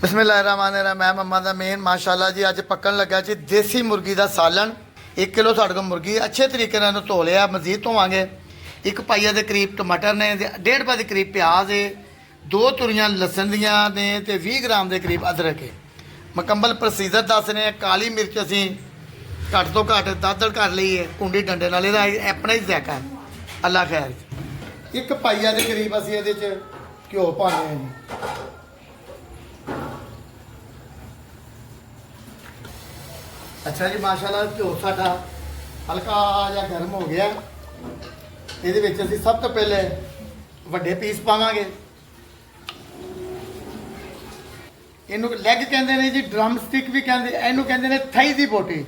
ਬਿਸਮਿਲ੍ਲਾਹਿਰਰਹਿਮਾਨਿਰਰਹੀਮ। ਮੈਂ ਮੰਮਾ ਦਾ ਮੇਨ ਮਾਸ਼ਾਅੱਲਾ ਜੀ ਅੱਜ ਪੱਕਣ ਲੱਗਾ ਜੀ ਦੇਸੀ ਮੁਰਗੀ ਦਾ ਸਾਲਣ। 1 ਕਿਲੋ ਸਾਡੇ ਕੋਲ ਮੁਰਗੀ ਅੱਛੇ ਤਰੀਕੇ ਨਾਲ ਇਹਨੂੰ ਧੋ ਲਿਆ, ਮਜ਼ੀਦ ਧੋਵਾਂਗੇ। 1 ਪਾਈਆ ਦੇ ਕਰੀਬ ਟਮਾਟਰ ਨੇ, 1.5 ਪਾ ਦੇ ਕਰੀਬ ਪਿਆਜ਼ ਹੈ, 2 ਤੁਰੀਆਂ ਲਸਣ ਦੀਆਂ ਨੇ ਤੇ 20 ਗ੍ਰਾਮ ਦੇ ਕਰੀਬ ਅਦਰਕ ਹੈ। ਮੁਕੰਮਲ ਪ੍ਰੋਸੀਜਰ ਦੱਸ ਰਹੇ ਹਾਂ। ਕਾਲੀ ਮਿਰਚ ਅਸੀਂ ਘੱਟ ਤੋਂ ਘੱਟ ਦਾਦੜ ਕਰ ਲਈ ਹੈ ਕੁੰਡੀ ਡੰਡੇ ਨਾਲ, ਇਹਦਾ ਆਪਣਾ ਹੀ ਜ਼ਾਇਕਾ ਹੈ। ਅੱਲਾ ਖੈਰ। 1 ਪਾਈਆ ਦੇ ਕਰੀਬ ਅਸੀਂ ਇਹਦੇ 'ਚ ਘਿਓ ਪਾਉਂਦੇ ਹਾਂ ਜੀ। ਅੱਛਾ ਜੀ, ਮਾਸ਼ਾਅੱਲਾ ਘਿਓ ਸਾਡਾ ਹਲਕਾ ਜਿਹਾ ਗਰਮ ਹੋ ਗਿਆ। ਇਹਦੇ ਵਿੱਚ ਅਸੀਂ ਸਭ ਤੋਂ ਪਹਿਲੇ ਵੱਡੇ ਪੀਸ ਪਾਵਾਂਗੇ। ਇਹਨੂੰ ਲੈਗ ਕਹਿੰਦੇ ਨੇ ਜੀ, ਡਰਮ ਸਟਿਕ ਵੀ ਕਹਿੰਦੇ, ਇਹਨੂੰ ਕਹਿੰਦੇ ਨੇ ਥਾਈ ਦੀ ਬੋਟੀ।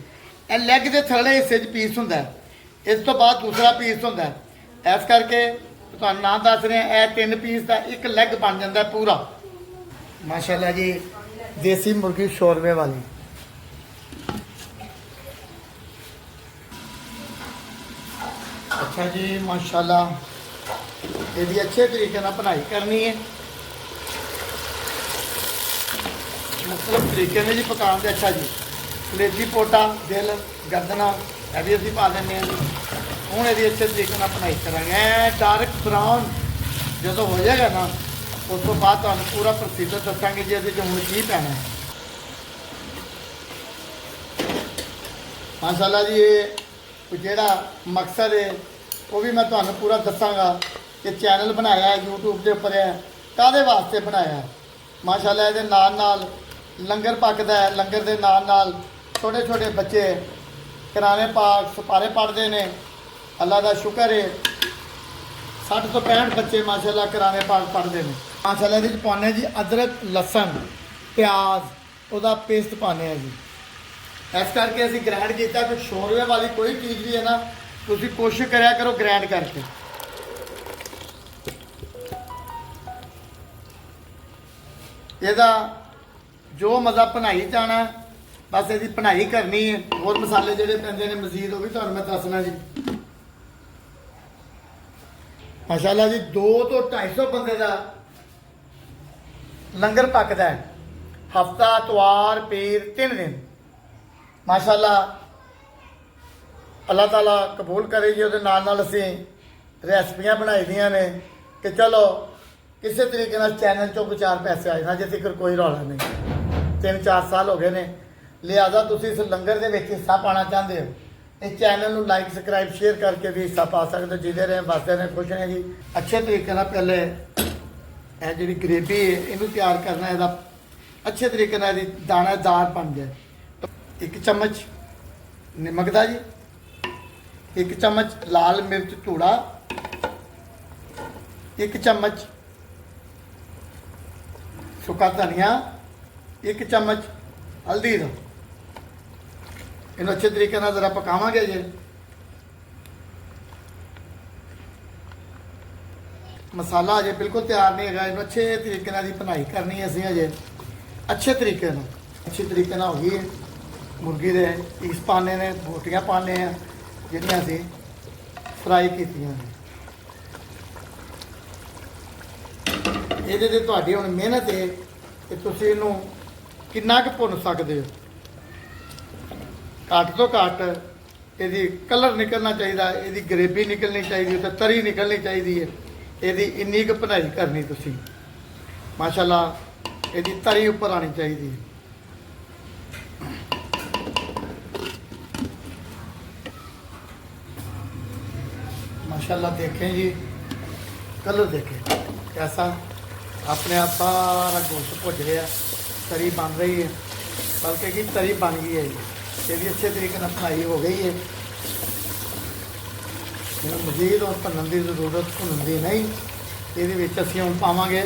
ਇਹ ਲੈਗ ਦੇ ਥੱਲੇ ਹਿੱਸੇ 'ਚ ਪੀਸ ਹੁੰਦਾ ਹੈ, ਇਸ ਤੋਂ ਬਾਅਦ ਦੂਸਰਾ ਪੀਸ ਹੁੰਦਾ ਹੈ। ਇਸ ਕਰਕੇ ਤੁਹਾਨੂੰ ਨਾਮ ਦੱਸ ਰਹੇ ਹਾਂ, ਇਹ 3 ਪੀਸ ਦਾ 1 ਲੈਗ ਬਣ ਜਾਂਦਾ ਪੂਰਾ। ਮਾਸ਼ਾਅੱਲਾ ਜੀ ਦੇਸੀ ਮੁਰਗੀ ਸ਼ੋਰਵੇ ਵਾਲੀ। अच्छा जी माशाल्लाह यदि अच्छे तरीके ना बनाई करनी है, मुख्तलिफ तरीके ने जी पकाने के। अच्छा जी कलेजी पोटा दिल गर्दना यह भी अभी पा देंगे हूँ। यदि अच्छे तरीके ना बनाई करेंगे डार्क ब्राउन जो हो जाएगा ना, उस तो बाद तुहानू पूरा प्रोसीजर दसांगे जी ये हूँ की पैना है। माशाल्लाह जी ये ਜਿਹੜਾ ਮਕਸਦ ਹੈ ਉਹ ਵੀ ਮੈਂ ਤੁਹਾਨੂੰ ਪੂਰਾ ਦੱਸਾਂਗਾ ਕਿ ਚੈਨਲ ਬਣਾਇਆ ਹੈ YouTube ਦੇ ਉੱਪਰ ਹੈ ਕਾਹਦੇ ਵਾਸਤੇ ਬਣਾਇਆ ਹੈ। ਮਾਸ਼ਾਅੱਲਾ ਇਹਦੇ ਨਾਲ ਨਾਲ ਲੰਗਰ ਪੱਕਦਾ ਹੈ, ਲੰਗਰ ਦੇ ਨਾਲ ਨਾਲ ਛੋਟੇ ਛੋਟੇ ਬੱਚੇ ਕੁਰਾਨ ਪਾਕ ਸੁਪਾਰੇ ਪੜ੍ਹਦੇ ਨੇ। ਅੱਲਾ ਦਾ ਸ਼ੁਕਰ ਹੈ 60 ਤੋਂ 65 ਬੱਚੇ ਮਾਸ਼ਾਅੱਲਾ ਕੁਰਾਨ ਪਾਕ ਪੜ੍ਹਦੇ ਨੇ। ਮਾਸ਼ਾਅੱਲਾ ਇਹਦੇ ਵਿੱਚ ਪਾਉਂਦੇ ਜੀ ਅਦਰਕ, ਲਸਣ, ਪਿਆਜ਼, ਉਹਦਾ ਪੇਸਟ ਪਾਉਂਦੇ ਆ ਜੀ। ਇਸ ਕਰਕੇ ਅਸੀਂ ਗ੍ਰੈਂਡ ਕੀਤਾ ਕਿ ਸ਼ੋਰਵੇ ਵਾਲੀ ਕੋਈ ਚੀਜ਼ ਵੀ ਹੈ ਨਾ, ਤੁਸੀਂ ਕੋਸ਼ਿਸ਼ ਕਰਿਆ ਕਰੋ ਗ੍ਰੈਂਡ ਕਰਕੇ। ਇਹਦਾ ਜੋ ਮਜ਼ਾ ਭਨਾਈ ਜਾਣਾ, ਬਸ ਇਹਦੀ ਭਨਾਈ ਕਰਨੀ ਹੈ। ਹੋਰ ਮਸਾਲੇ ਜਿਹੜੇ ਪੈਂਦੇ ਨੇ ਮਜ਼ੀਦ ਉਹ ਵੀ ਤੁਹਾਨੂੰ ਮੈਂ ਦੱਸਣਾ ਜੀ। ਮਾਸ਼ਾਅੱਲਾ ਜੀ 200 ਤੋਂ 250 ਬੰਦੇ ਦਾ ਲੰਗਰ ਪੱਕਦਾ ਹੈ, ਹਫਤਾ, ਇਤਵਾਰ, ਪੀਰ 3 ਦਿਨ। ਮਾਸ਼ਾਅੱਲਾ ਅੱਲਾਹ ਤਾਲਾ ਕਬੂਲ ਕਰੇ ਜੀ। ਉਹਦੇ ਨਾਲ ਨਾਲ ਅਸੀਂ ਰੈਸਪੀਆਂ ਬਣਾਈ ਦੀਆਂ ਨੇ ਕਿ ਚਲੋ ਕਿਸੇ ਤਰੀਕੇ ਨਾਲ ਚੈਨਲ 'ਚੋਂ ਕੋਈ 4 ਪੈਸੇ ਆਏ ਨਾ, ਜੇ ਤੱਕ ਕੋਈ ਰੌਲਾ ਨਹੀਂ। 3-4 ਸਾਲ ਹੋ ਗਏ ਨੇ, ਲਿਹਾਜ਼ਾ ਤੁਸੀਂ ਇਸ ਲੰਗਰ ਦੇ ਵਿੱਚ ਹਿੱਸਾ ਪਾਉਣਾ ਚਾਹੁੰਦੇ ਹੋ, ਇਸ ਚੈਨਲ ਨੂੰ ਲਾਈਕ, ਸਬਸਕ੍ਰਾਈਬ, ਸ਼ੇਅਰ ਕਰਕੇ ਵੀ ਹਿੱਸਾ ਪਾ ਸਕਦੇ ਹੋ। ਜਿਹਦੇ ਰਹੇ ਵਸਦੇ ਨੇ, ਖੁਸ਼ ਨੇ ਜੀ। ਅੱਛੇ ਤਰੀਕੇ ਨਾਲ ਪਹਿਲੇ ਇਹ ਜਿਹੜੀ ਗ੍ਰੇਵੀ ਹੈ ਇਹਨੂੰ ਤਿਆਰ ਕਰਨਾ, ਇਹਦਾ ਅੱਛੇ ਤਰੀਕੇ ਨਾਲ ਇਹਦੀ ਦਾਣੇਦਾਰ ਬਣ ਜਾਏ। 1 ਚਮਚ ਨਮਕ ਦਾ ਜੀ, 1 ਚਮਚ ਲਾਲ ਮਿਰਚ ਧੂੜਾ, 1 ਚਮਚ ਸੁੱਕਾ ਧਨੀਆ, 1 ਚਮਚ ਹਲਦੀ ਦਾ। ਇਹਨੂੰ ਅੱਛੇ ਤਰੀਕੇ ਨਾਲ ਜ਼ਰਾ ਪਕਾਵਾਂਗੇ ਜੀ। ਮਸਾਲਾ ਅਜੇ ਬਿਲਕੁਲ ਤਿਆਰ ਨਹੀਂ ਹੈਗਾ, ਇਹਨੂੰ ਅੱਛੇ ਤਰੀਕੇ ਨਾਲ ਦੀ ਭੁਨਾਈ ਕਰਨੀ ਹੈ ਅਸੀਂ ਅਜੇ ਅੱਛੇ ਤਰੀਕੇ ਨਾਲ ਹੋ ਗਈ ਹੈ। ਮੁਰਗੀ ਦੇ ਪੀਸ ਪਾਣੇ ਨੇ, ਬੋਟੀਆਂ ਪਾਣੇ ਆ ਜਿਹੜੀਆਂ ਅਸੀਂ ਫਰਾਈ ਕੀਤੀਆਂ ਨੇ। ਇਹਦੇ ਤੇ ਤੁਹਾਡੀ ਹੁਣ ਮਿਹਨਤ ਹੈ ਕਿ ਤੁਸੀਂ ਇਹਨੂੰ ਕਿੰਨਾ ਕੁ ਭੁੰਨ ਸਕਦੇ ਹੋ। ਘੱਟ ਤੋਂ ਘੱਟ ਇਹਦੀ ਕਲਰ ਨਿਕਲਣਾ ਚਾਹੀਦਾ, ਇਹਦੀ ਗਰੇਵੀ ਨਿਕਲਣੀ ਚਾਹੀਦੀ ਤੇ ਤਰੀ ਨਿਕਲਣੀ ਚਾਹੀਦੀ ਹੈ। ਇਹਦੀ ਇੰਨੀ ਕੁ ਭੁਨਾਈ ਕਰਨੀ ਤੁਸੀਂ। ਮਾਸ਼ਾਅੱਲਾ ਇਹਦੀ ਤਰੀ ਉੱਪਰ ਆਣੀ ਚਾਹੀਦੀ ਹੈ। माशाल्लाह देखें जी, कलर देखें कैसा अपने आप सारा गोश्त भुज रहा, तरी बन रही है, बल्कि कि तरी बन गई है जी। ये भी अच्छे तरीके से फ्राई हो गई है। मजीद और भुनन की जरूरत भुनन की नहीं। ये असी हम पावे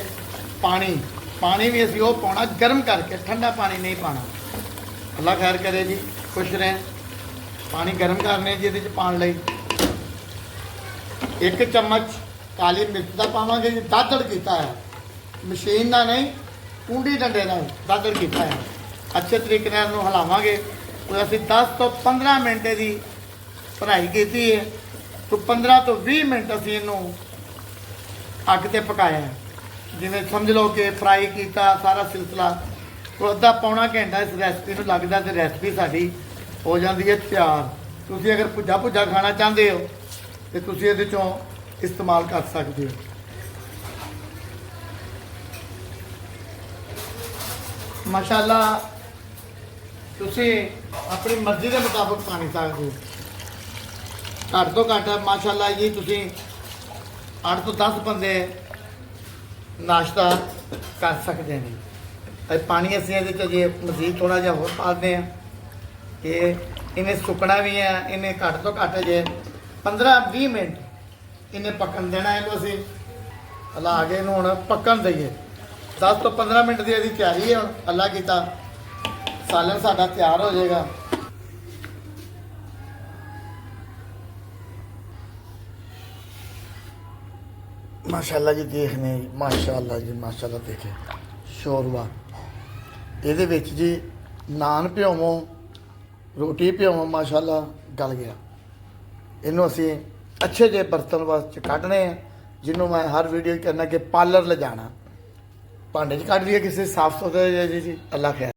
पानी, पानी भी असी पाना गर्म करके, ठंडा पानी नहीं पाना। अल्लाह खैर करे जी, खुश रहें। पानी गर्म करने जी ये पाने लई 1 चम्मच काली मिर्च का पावे जी। दादड़ किया है, मशीन का नहीं, कुंडी डंडे का दादड़ किया है। अच्छे तरीके हिलावे कोई असी 10 तो 15 मिनट की भुनाई की है, तो 15 तो 20 मिनट असी इनू अग ते पकाया है। जिवें समझ लो कि फ्राई किया सारा सिलसिला तो ਅੱਧਾ ਪੌਣਾ ਘੰਟਾ ਇਸ ਰੈਸਪੀ ਨੂੰ ਲੱਗਦਾ ਤੇ ਰੈਸਪੀ ਸਾਡੀ ਹੋ ਜਾਂਦੀ ਹੈ ਤਿਆਰ। ਤੁਸੀਂ ਅਗਰ ਭੁੱਜਾ ਭੁੱਜਾ ਖਾਣਾ ਚਾਹੁੰਦੇ ਹੋ ਤੇ ਤੁਸੀਂ ਇਹਦੇ ਚੋਂ ਇਸਤੇਮਾਲ ਕਰ ਸਕਦੇ ਹੋ। ਮਾਸ਼ਾਅੱਲਾ ਤੁਸੀਂ ਆਪਣੀ ਮਰਜ਼ੀ ਦੇ ਮੁਤਾਬਕ ਪਾਣੀ ਸਕਦੇ ਹੋ। ਘੱਟ ਤੋਂ ਘੱਟ ਮਾਸ਼ਾਅੱਲਾ ਜੀ ਤੁਸੀਂ 8 ਤੋਂ 10 ਬੰਦੇ ਨਾਸ਼ਤਾ ਕਰ ਸਕਦੇ ਨੇ। ਇਹ ਪਾਣੀ ਅਸੀਂ ਇਹਦੇ 'ਚ ਜੇ ਮਜ਼ੀਦ ਥੋੜ੍ਹਾ ਜਿਹਾ ਹੋਰ ਪਾ ਦਿੰਦੇ ਹਾਂ ਕਿ ਇਹਨੇ ਸੁੱਕਣਾ ਵੀ ਹੈ। ਇਹਨੇ ਘੱਟ ਤੋਂ ਘੱਟ ਜੇ 15-20 ਮਿੰਟ ਇਹਨੇ ਪੱਕਣ ਦੇਣਾ। ਇਹਨੂੰ ਅਸੀਂ ਹਿਲਾ ਕੇ ਇਹਨੂੰ ਹੁਣ ਪੱਕਣ ਦਈਏ। 10 ਤੋਂ 15 ਮਿੰਟ ਦੀ ਇਹਦੀ ਤਿਆਰੀ ਹੈ। ਅੱਲਾ ਕੀਤਾ ਸਾਲਨ ਸਾਡਾ ਤਿਆਰ ਹੋ ਜਾਏਗਾ। ਮਾਸ਼ਾਅੱਲਾ ਜੀ ਦੇਖਨੇ ਮਾਸ਼ਾਅੱਲਾ ਜੀ ਮਾਸ਼ਾਅੱਲਾ ਦੇਖੇ ਸ਼ੋਰਵਾ ਇਹਦੇ ਵਿੱਚ ਜੀ ਨਾਨ ਭਿਓਵੋ ਰੋਟੀ ਭਿਓਵੋ ਮਾਸ਼ਾਅੱਲਾ ਗਲ ਗਿਆ। ਇਹਨੂੰ ਅਸੀਂ ਅੱਛੇ ਜਿਹੇ ਬਰਤਨ ਵਾਸਤੇ ਕੱਢਣੇ ਆ ਜਿਹਨੂੰ ਮੈਂ ਹਰ ਵੀਡੀਓ 'ਚ ਕਹਿੰਦਾ ਕਿ ਪਾਰਲਰ ਲਿਜਾਣਾ। ਭਾਂਡੇ 'ਚ ਕੱਢ ਲਈਏ ਕਿਸੇ ਸਾਫ ਸੁਥਰੇ ਜੀ ਅੱਲਾ ਖੈਰ।